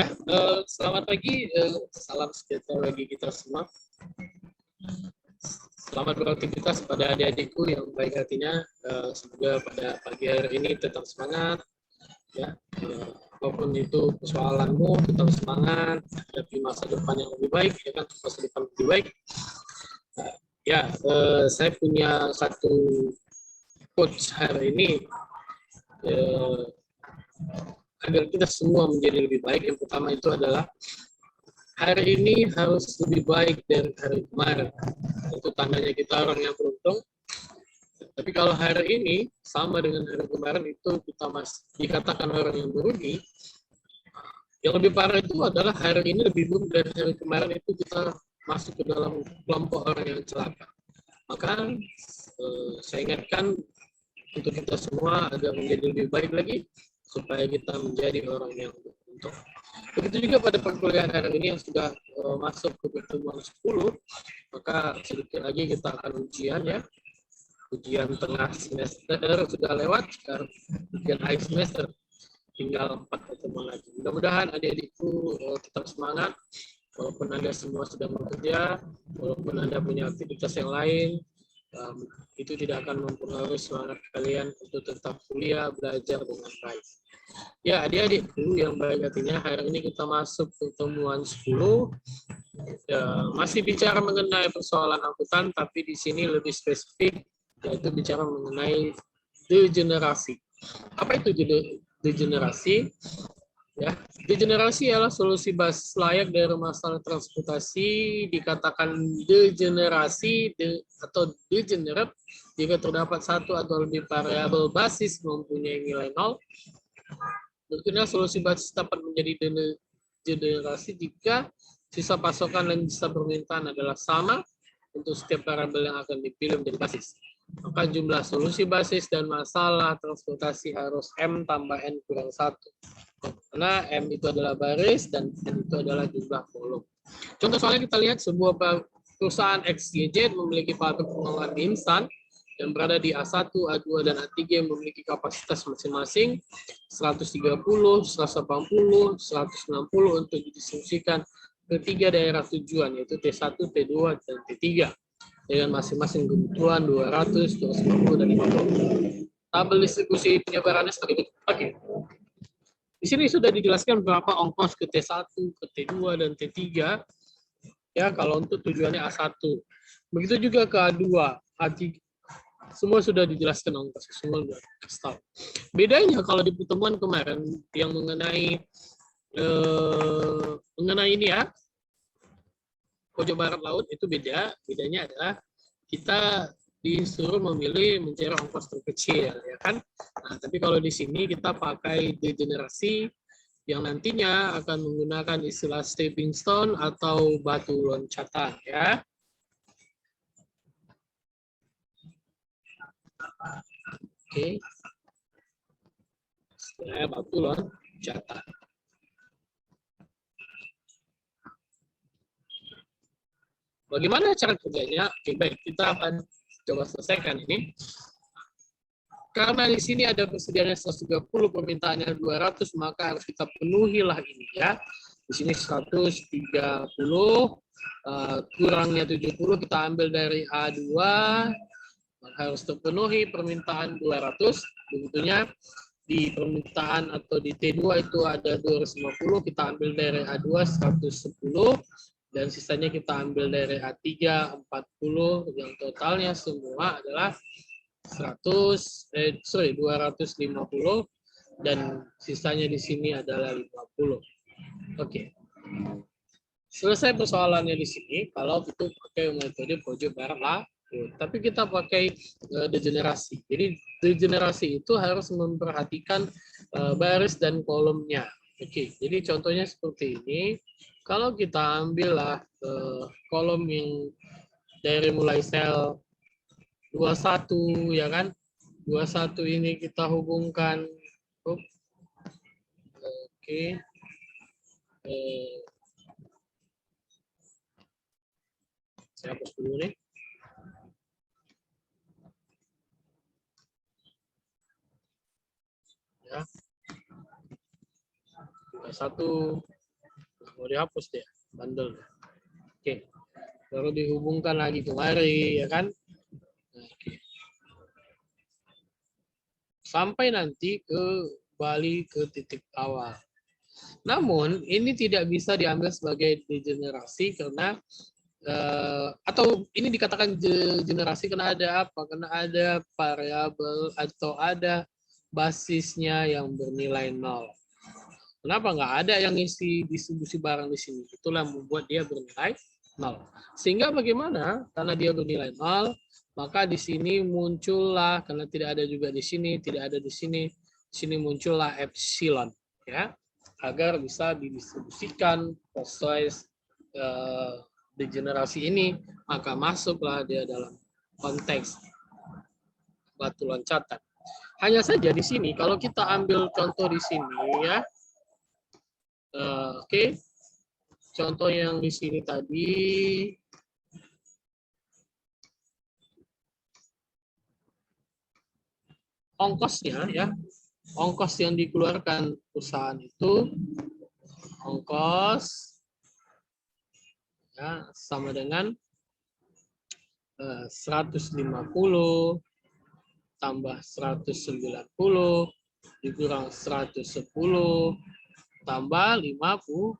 Ya, selamat pagi, salam sejahtera bagi kita semua. Selamat beraktivitas pada adik-adikku yang baik hatinya. Semoga pada pagi hari ini tetap semangat. Ya, apapun itu persoalanmu, tetap semangat. Hadapi masa depan yang lebih baik, ya kan? Masa depan lebih baik. Ya, saya punya satu quotes hari ini. Agar kita semua menjadi lebih baik, yang pertama itu adalah hari ini harus lebih baik dari hari kemarin. Itu tandanya kita orang yang beruntung. Tapi kalau hari ini sama dengan hari kemarin, itu kita masih dikatakan orang yang merugi. Yang lebih parah itu adalah hari ini lebih buruk dari hari kemarin, itu kita masuk ke dalam kelompok orang yang celaka. Maka saya ingatkan untuk kita semua agar menjadi lebih baik lagi, supaya kita menjadi orang yang beruntung. Begitu juga pada perkuliahan hari ini yang sudah masuk ke pertemuan 10, maka sedikit lagi kita akan ujian ya. Ujian tengah semester sudah lewat, sekarang ujian akhir semester. Tinggal 4 pertemuan lagi. Mudah-mudahan adik-adikku tetap semangat, walaupun Anda semua sedang bekerja, walaupun Anda punya aktivitas yang lain, itu tidak akan mempengaruhi semangat kalian untuk tetap kuliah, belajar dengan baik. Ya, adik-adikku yang baik hatinya, hari ini kita masuk pertemuan 10. Ya, masih bicara mengenai persoalan angkutan, tapi di sini lebih spesifik, yaitu bicara mengenai degenerasi. Apa itu degenerasi? Ya, degenerasi adalah solusi basis layak dari masalah transportasi. Dikatakan degenerasi atau degenerate jika terdapat satu atau lebih variabel basis mempunyai nilai 0. Tentunya solusi basis dapat menjadi degenerasi jika sisa pasokan dan sisa permintaan adalah sama untuk setiap variabel yang akan dipilih menjadi basis. Maka jumlah solusi basis dan masalah transportasi harus M tambah N kurang 1. Karena M itu adalah baris dan N itu adalah jumlah kolom. Contoh soalnya kita lihat sebuah perusahaan XYZ memiliki pabrik pengolahan mie instan yang berada di A1, A2, dan A3 yang memiliki kapasitas masing-masing 130, 180, 160 untuk didistribusikan ke 3 daerah tujuan, yaitu T1, T2, dan T3 dengan masing-masing kebutuhan 200, 250, dan 50. Tabel distribusi penyebarannya seperti itu. Oke. Di sini sudah dijelaskan berapa ongkos ke T1, ke T2, dan T3. Ya, kalau untuk tujuannya A1. Begitu juga ke A2, A3. Semua sudah dijelaskan ongkos, semua sudah tahu. Bedanya kalau di pertemuan kemarin yang mengenai ini ya, pojok barat laut itu beda. Bedanya adalah kita disuruh memilih mencari ongkos terkecil, ya kan? Nah, tapi kalau di sini kita pakai degenerasi yang nantinya akan menggunakan istilah stepping stone atau batu loncatan, ya. Oke. Istilahnya batu loncatan. Bagaimana cara kerjanya? Oke, baik, kita akan coba selesaikan ini. Karena di sini ada persediaannya 130, permintaannya 200, maka harus kita penuhilah ini ya. Di sini 130, kurangnya 70, kita ambil dari A2, maka harus terpenuhi permintaan 200. Begitunya di permintaan atau di T2 itu ada 250, kita ambil dari A2 110, dan sisanya kita ambil dari A3 40, yang totalnya semua adalah 250, dan sisanya di sini adalah 50. Oke. Selesai persoalannya di sini kalau itu pakai metode pojok barat laut. Tapi kita pakai degenerasi. Jadi degenerasi itu harus memperhatikan baris dan kolomnya. Oke, jadi contohnya seperti ini. Kalau kita ambillah kolom yang dari mulai sel 21 ya kan, 21 ini kita hubungkan, oke, saya hapus dulu nih. Ya, 21 mau dihapus dia bandel. Oke, baru dihubungkan lagi kemari, ya kan? Oke. Sampai nanti kembali ke titik awal. Namun ini tidak bisa diambil sebagai degenerasi karena atau ini dikatakan degenerasi karena ada apa? Karena ada variabel atau ada basisnya yang bernilai 0. Kenapa nggak ada yang isi distribusi barang di sini? Itulah membuat dia bernilai 0. Sehingga bagaimana? Karena dia bernilai 0, maka di sini muncullah, karena tidak ada juga di sini, tidak ada di sini muncullah epsilon, ya, agar bisa didistribusikan proses degenerasi ini, maka masuklah dia dalam konteks batu loncatan. Hanya saja di sini, kalau kita ambil contoh di sini, ya, oke. Contoh yang di sini tadi, ongkosnya, ya, ongkos yang dikeluarkan perusahaan itu ongkos, ya, sama dengan 150 tambah 190 dikurang 110 tambah 50.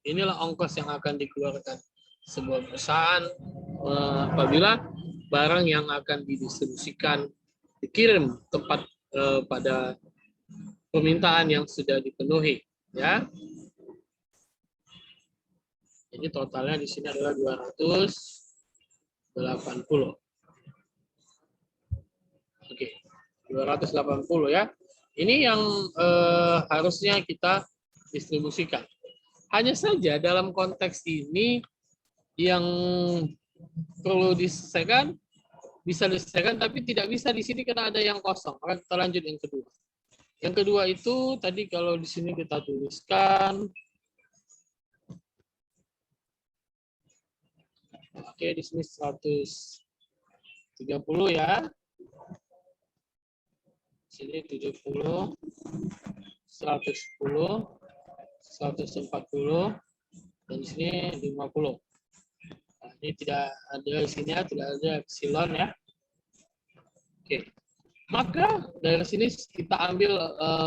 Inilah ongkos yang akan dikeluarkan sebuah perusahaan apabila barang yang akan didistribusikan dikirim tepat pada permintaan yang sudah dipenuhi, ya. Jadi totalnya di sini adalah 280. Oke, 280 ya. Ini yang harusnya kita distribusikan. Hanya saja dalam konteks ini yang perlu diselesaikan, bisa diselesaikan, tapi tidak bisa di sini karena ada yang kosong. Maka kita lanjut yang kedua. Yang kedua itu tadi kalau di sini kita tuliskan, oke, di sini 130 ya. Sini 70, 110, 140, dan di sini 50. Nah, ini tidak ada di sini, tidak ada epsilon ya. Oke, maka dari sini kita ambil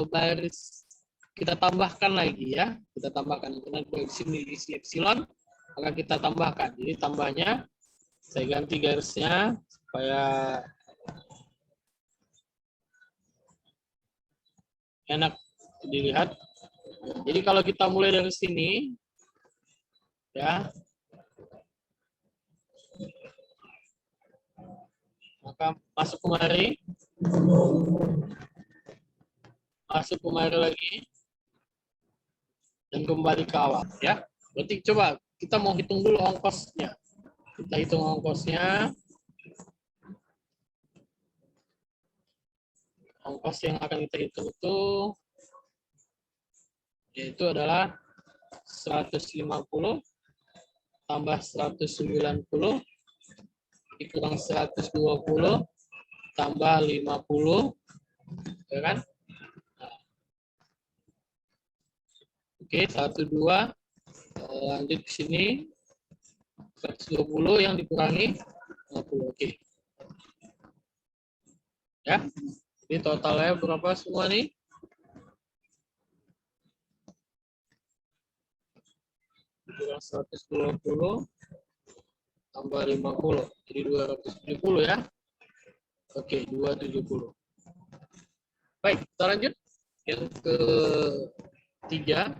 baris, kita tambahkan lagi ya, kita tambahkan karena di sini isi epsilon, maka kita tambahkan. Jadi tambahnya saya ganti garisnya supaya enak dilihat. Jadi kalau kita mulai dari sini, ya, maka masuk kemari lagi, dan kembali ke awal, ya. Berarti coba kita mau hitung dulu ongkosnya. Kita hitung ongkosnya. Ongkos yang akan kita hitung itu yaitu adalah 150 tambah 190 dikurang 120 tambah 50, ya kan? Nah. Oke, 12 lanjut ke sini 120 yang dikurangi 50. Oke. Ya. Ini totalnya berapa semua nih? Kurang 120 tambah 50, jadi 270 ya. Oke, 270. Baik, kita lanjut yang ketiga.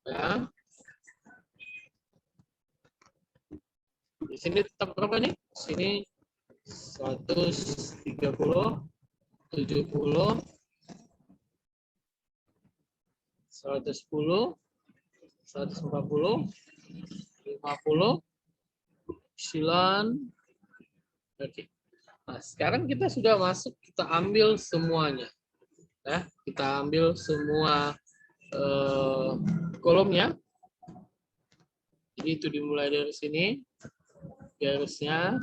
Ya. Di sini tetap berapa nih? Di sini 130, 70, 110, 140, 50, epsilon. Oke. Nah, sekarang kita sudah masuk, kita ambil semuanya. Ya, kita ambil semua kolomnya. Jadi itu dimulai dari sini. Garisnya.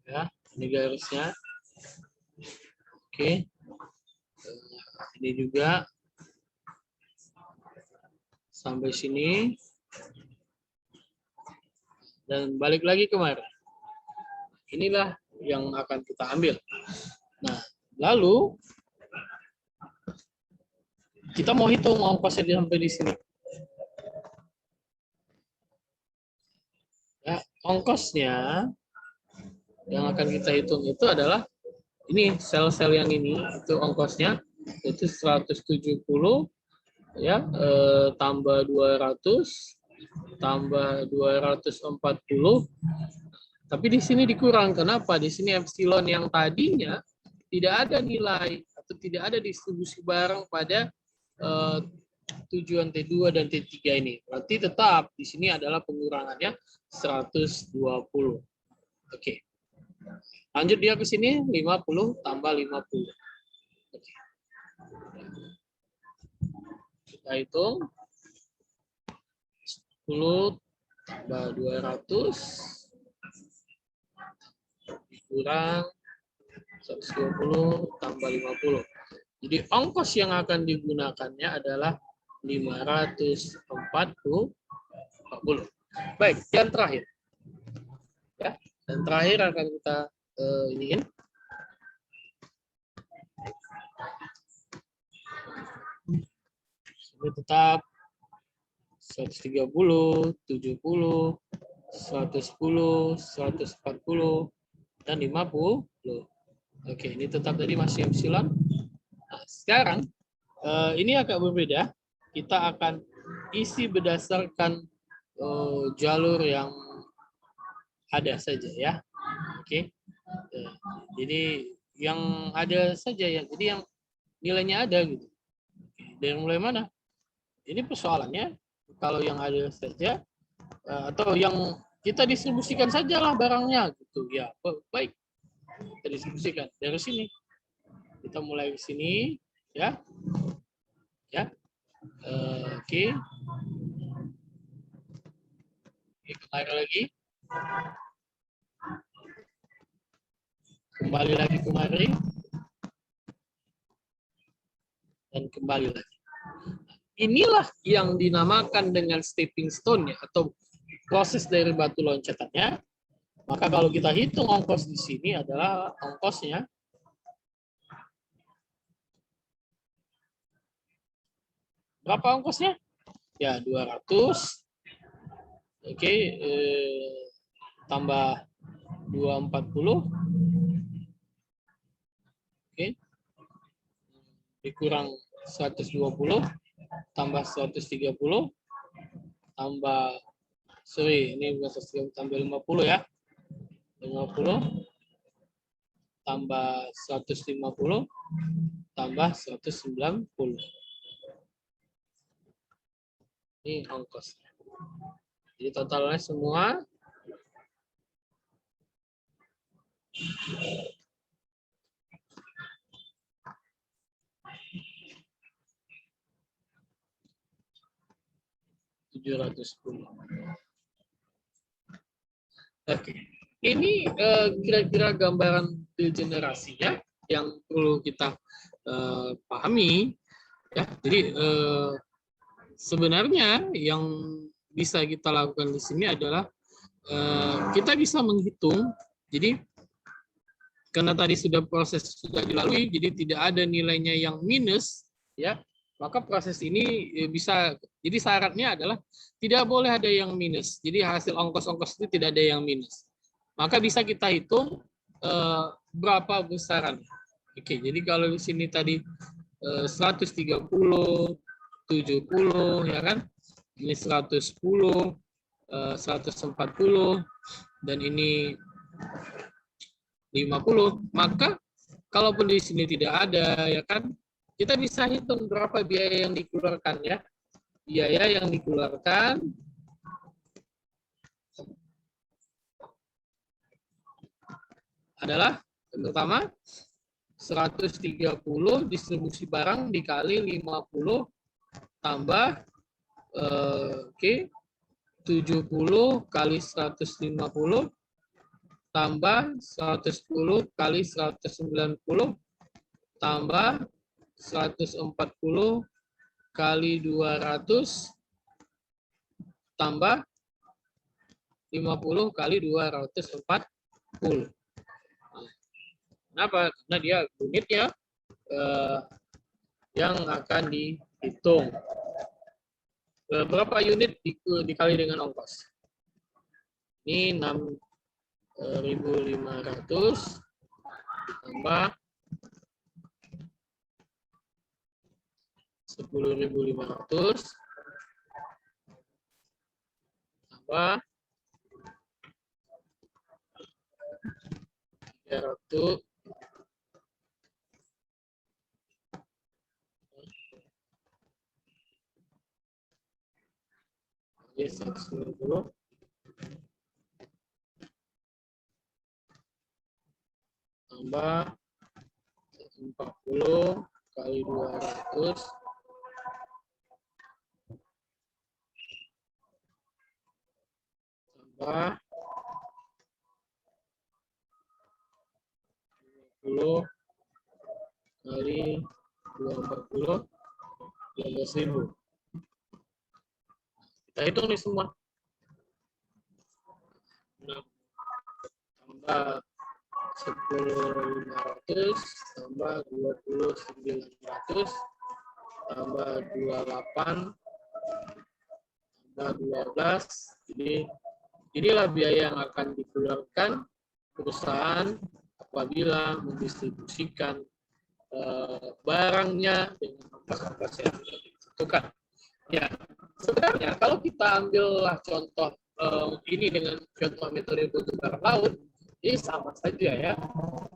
Ya, ini garisnya. Oke. Ini juga sampai sini. Dan balik lagi kemari. Inilah yang akan kita ambil. Nah, lalu kita mau hitung ongkosnya sampai di sini. Ya, ongkosnya yang akan kita hitung itu adalah ini sel-sel yang ini, itu ongkosnya itu 170 ya, tambah 200 tambah 240. Tapi di sini dikurang. Kenapa? Di sini epsilon yang tadinya tidak ada nilai atau tidak ada distribusi barang pada tujuan T2 dan T3 ini. Berarti tetap di sini adalah pengurangannya 120. Oke. Lanjut dia ke sini 50 tambah 50. Oke. Kita hitung 10 tambah 200 kurang 120 tambah 50. Jadi ongkos yang akan digunakannya adalah 540. Baik, yang terakhir. Ya, dan terakhir akan kita iniin. Ini tetap 130, 70, 110, 140, dan 50. Oke, ini tetap tadi masih epsilon. Nah, sekarang ini agak berbeda. Kita akan isi berdasarkan jalur yang ada saja ya. Oke. Jadi yang ada saja ya. Jadi yang nilainya ada gitu. Dari mulai mana? Ini persoalannya kalau yang ada saja atau yang kita distribusikan sajalah barangnya gitu ya. Baik. Kita distribusikan dari sini. Kita mulai ke sini ya. Ya. Oke. Kembali lagi. Kembali lagi kemari. Dan kembali lagi. Inilah yang dinamakan dengan stepping stone ya, atau proses dari batu loncatannya. Maka kalau kita hitung ongkos di sini adalah ongkosnya berapa ongkosnya? Ya 200. Oke, tambah 240. Oke. Dikurang 120 tambah 130 tambah ini bukan 130 tambah 50 ya. 50 tambah 150 tambah 190. Ini ongkosnya. Jadi totalnya semua 710. Oke. Ini kira-kira gambaran degenerasinya yang perlu kita pahami ya. Jadi sebenarnya yang bisa kita lakukan di sini adalah kita bisa menghitung. Jadi karena tadi proses sudah dilalui, jadi tidak ada nilainya yang minus ya. Maka proses ini bisa, jadi syaratnya adalah tidak boleh ada yang minus. Jadi hasil ongkos-ongkos itu tidak ada yang minus. Maka bisa kita hitung berapa besaran. Oke, jadi kalau di sini tadi 130, 70 ya kan? Ini 110, 140 dan ini 50. Maka kalaupun di sini tidak ada ya kan, kita bisa hitung berapa biaya yang dikeluarkan ya. Biaya yang dikeluarkan adalah yang pertama 130 distribusi barang dikali 50 tambah 70 kali 150 tambah 110 kali 190 tambah 140 kali 200 tambah 50 kali 240. Kenapa? Karena dia unitnya yang akan dihitung. Berapa unit dikali dengan ongkos? Ini 6.500 tambah 10.500 tambah 300 190 tambah 40 kali 200 tambah 50 kali 240 12.000. Kita hitung nih semua. Nah, tambah 10.500 tambah 20.900 tambah 28 tambah 12. Jadi inilah biaya yang akan dikeluarkan perusahaan apabila mendistribusikan barangnya dengan ongkos-ongkos yang sudah ditentukan. Ya, sebenarnya kalau kita ambillah contoh ini dengan contoh metode bakar laut, ini sama saja ya.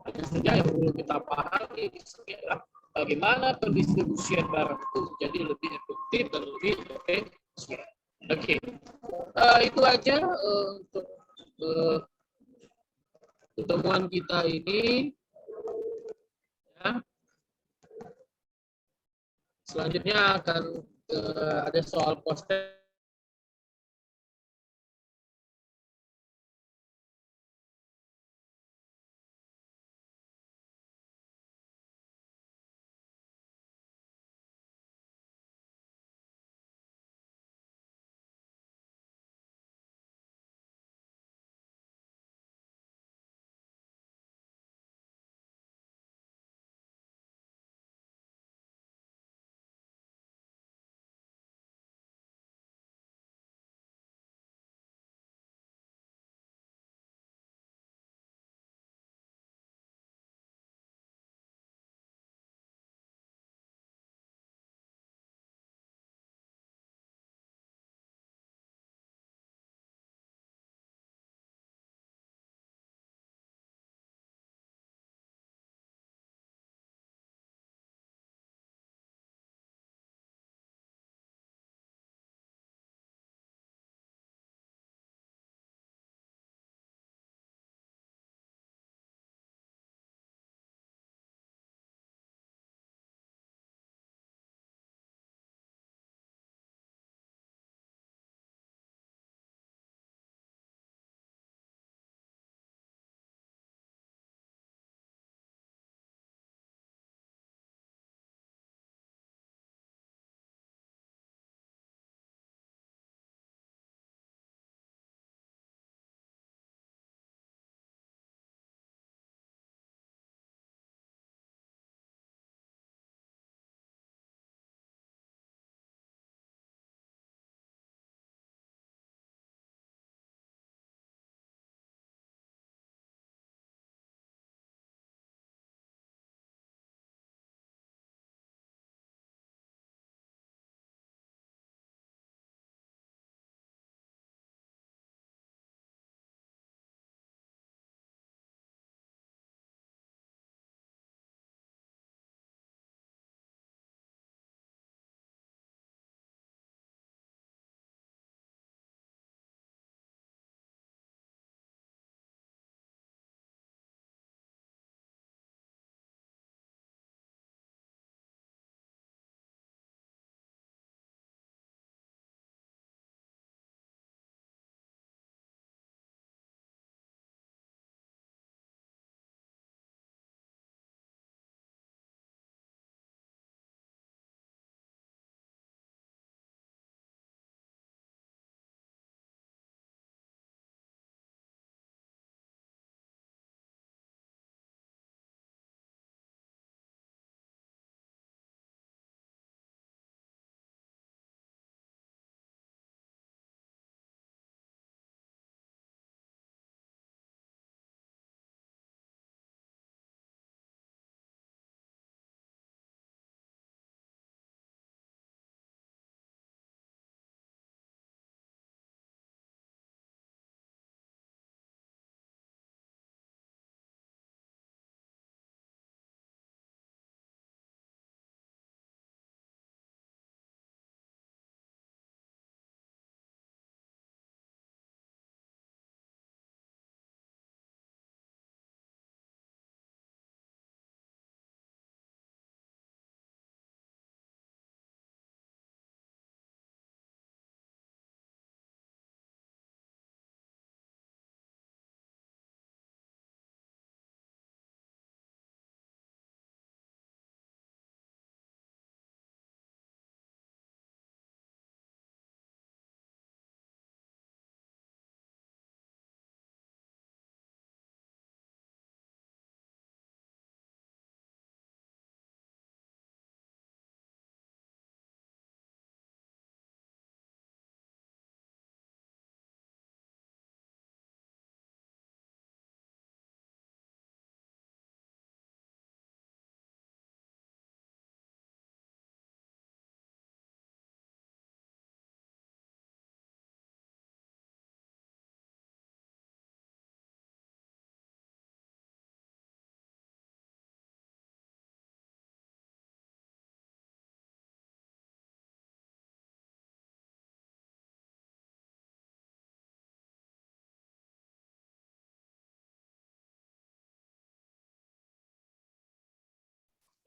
Hanya saja yang perlu kita pahami adalah bagaimana pendistribusian barang itu menjadi lebih efektif dan lebih efisien. Oke, itu aja untuk pertemuan kita ini. Ya. Selanjutnya akan ada soal poster.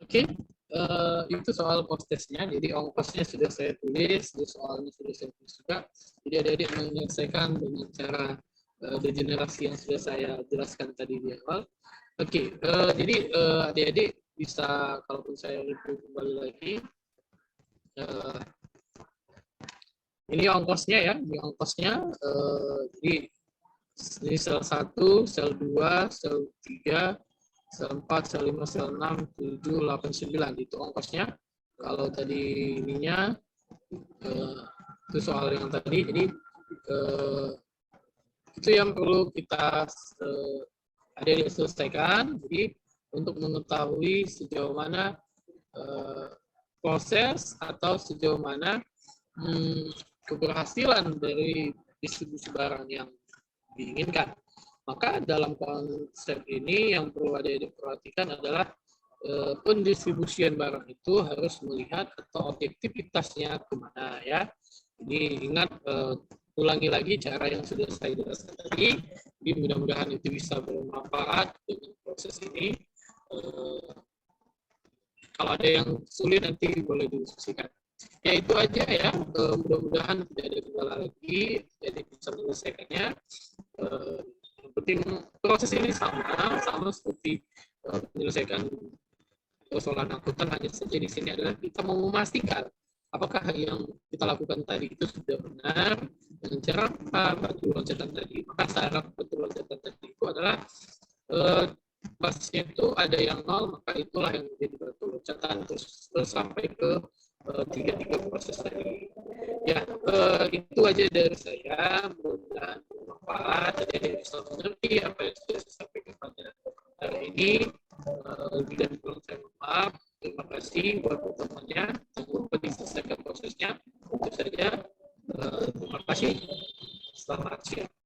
Oke, itu soal postesnya. Jadi ongkosnya sudah saya tulis, di soalnya sudah saya tulis juga. Jadi adik-adik menyelesaikan dengan cara degenerasi yang sudah saya jelaskan tadi di awal. Oke, jadi adik-adik bisa, kalaupun saya review kembali lagi, ini ongkosnya ya, ini ongkosnya. Jadi ini sel 1, sel 2, sel 3, sel 4, sel 5, sel 6, 7, 8, 9. Itu ongkosnya. Kalau tadi ininya, itu soal yang tadi. Jadi itu yang perlu kita ada yang selesaikan. Jadi untuk mengetahui sejauh mana proses atau sejauh mana keberhasilan dari distribusi barang yang diinginkan. Maka dalam konsep ini yang perlu ada diperhatikan adalah pendistribusian barang itu harus melihat atau objektivitasnya kemana ya. Jadi ingat, ulangi lagi cara yang sudah saya jelaskan tadi. Jadi mudah-mudahan itu bisa bermanfaat dengan proses ini. Kalau ada yang sulit nanti boleh didiskusikan. Ya itu aja ya, mudah-mudahan tidak ada kendala lagi, jadi bisa menyelesaikannya. Yang penting proses ini sama seperti menyelesaikan persoalan angkutan, hanya saja di sini adalah kita mau memastikan apakah yang kita lakukan tadi itu sudah benar dengan cara apa batu loncatan tadi. Maka syarat batu loncatan tadi itu adalah basisnya itu ada yang 0, maka itulah yang menjadi batu loncatan terus sampai ke tiga proses tadi. Ya, itu aja dari saya. Mudah-mudahan bermanfaat. Jadi bisa mengerti apa yang sudah saya sampaikan pada hari ini. Lebih dan kurang saya maaf. Terima kasih buat pertemuannya. Jangan lupa diselesaikan prosesnya. Itu saja.